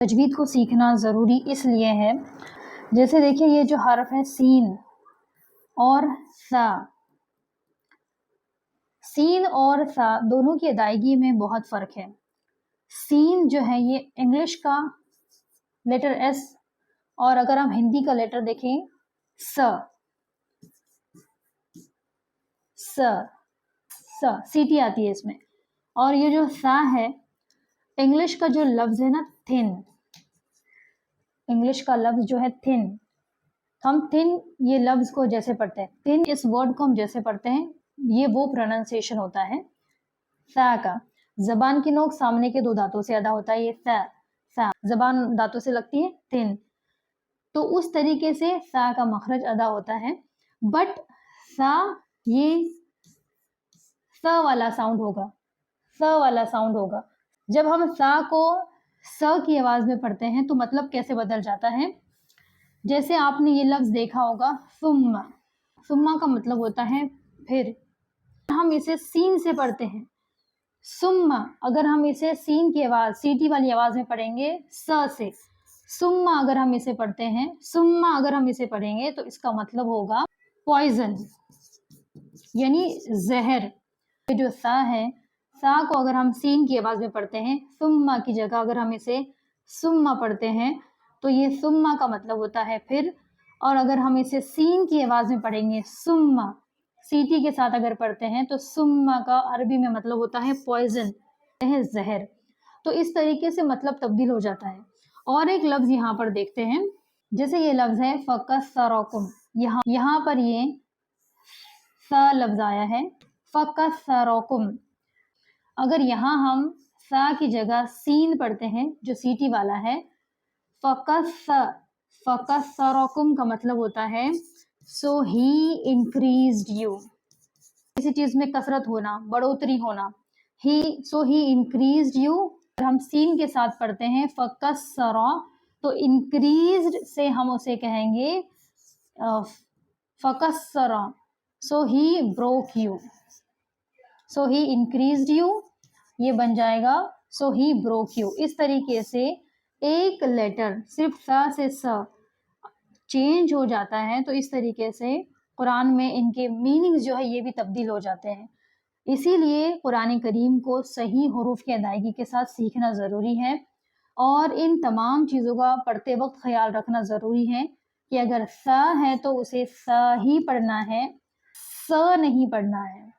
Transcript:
تجوید کو سیکھنا ضروری اس لیے ہے، جیسے دیکھیے یہ جو حرف ہے سین اور سا، سین اور سا دونوں کی ادائیگی میں بہت فرق ہے۔ سین جو ہے یہ انگلش کا لیٹر ایس، اور اگر ہم ہندی کا لیٹر دیکھیں س، س س سیٹی آتی ہے اس میں، اور یہ جو سا ہے انگلش کا جو لفظ ہے نا تھن، انگلش کا لفظ جو ہے تھن، ہم تھن یہ لفظ کو جیسے پڑھتے ہیں، تھن اس ورڈ کو ہم جیسے پڑھتے ہیں یہ وہ پروننسیشن ہوتا ہے سا کا۔ زبان کی نوک سامنے کے دو دانتوں سے ادا ہوتا ہے، یہ سا، سا زبان دانتوں سے لگتی ہے تھن، تو اس طریقے سے سا کا مخرج ادا ہوتا ہے۔ بٹ سا یہ سا والا ساؤنڈ ہوگا، سا والا ساؤنڈ ہوگا۔ جب ہم سا کو س کی آواز میں پڑھتے ہیں تو مطلب کیسے بدل جاتا ہے، جیسے آپ نے یہ لفظ دیکھا ہوگا ثم، ثم کا مطلب ہوتا ہے پھر، ہم اسے سین سے پڑھتے ہیں ثم، اگر ہم اسے سین کی آواز سیٹی والی آواز میں پڑھیں گے س سے، ثم اگر ہم اسے پڑھتے ہیں، ثم اگر ہم اسے پڑھیں گے تو اس کا مطلب ہوگا پوائزن، یعنی زہر۔ یہ جو سا ہے، سا کو اگر ہم سین کی آواز میں پڑھتے ہیں ثم کی جگہ اگر ہم اسے ثم پڑھتے ہیں تو یہ ثم کا مطلب ہوتا ہے پھر، اور اگر ہم اسے سین کی آواز میں پڑھیں گے ثم سیٹی کے ساتھ اگر پڑھتے ہیں تو ثم کا عربی میں مطلب ہوتا ہے پوائزن، زہر۔ تو اس طریقے سے مطلب تبدیل ہو جاتا ہے۔ اور ایک لفظ یہاں پر دیکھتے ہیں، جیسے یہ لفظ ہے فکسرکم، یہاں پر یہ سا لفظ آیا ہے فکسرکم، اگر یہاں ہم سا کی جگہ سین پڑھتے ہیں جو سیٹی والا ہے، فکسرکم کا مطلب ہوتا ہے سو ہی انکریزڈ یو، کسی چیز میں کثرت ہونا، بڑھوتری ہونا، سو ہی انکریزڈ یو۔ ہم سین کے ساتھ پڑھتے ہیں فکسرا، تو انکریزڈ سے ہم اسے کہیں گے فکسرا، سو ہی بروک یو، سو ہی انکریزڈ یو، یہ بن جائے گا سو ہی بروک یو۔ اس طریقے سے ایک لیٹر صرف سا سے سا چینج ہو جاتا ہے، تو اس طریقے سے قرآن میں ان کے میننگز جو ہے یہ بھی تبدیل ہو جاتے ہیں۔ اسی لیے قرآن کریم کو صحیح حروف کی ادائیگی کے ساتھ سیکھنا ضروری ہے، اور ان تمام چیزوں کا پڑھتے وقت خیال رکھنا ضروری ہے کہ اگر سا ہے تو اسے سا ہی پڑھنا ہے، س نہیں پڑھنا ہے۔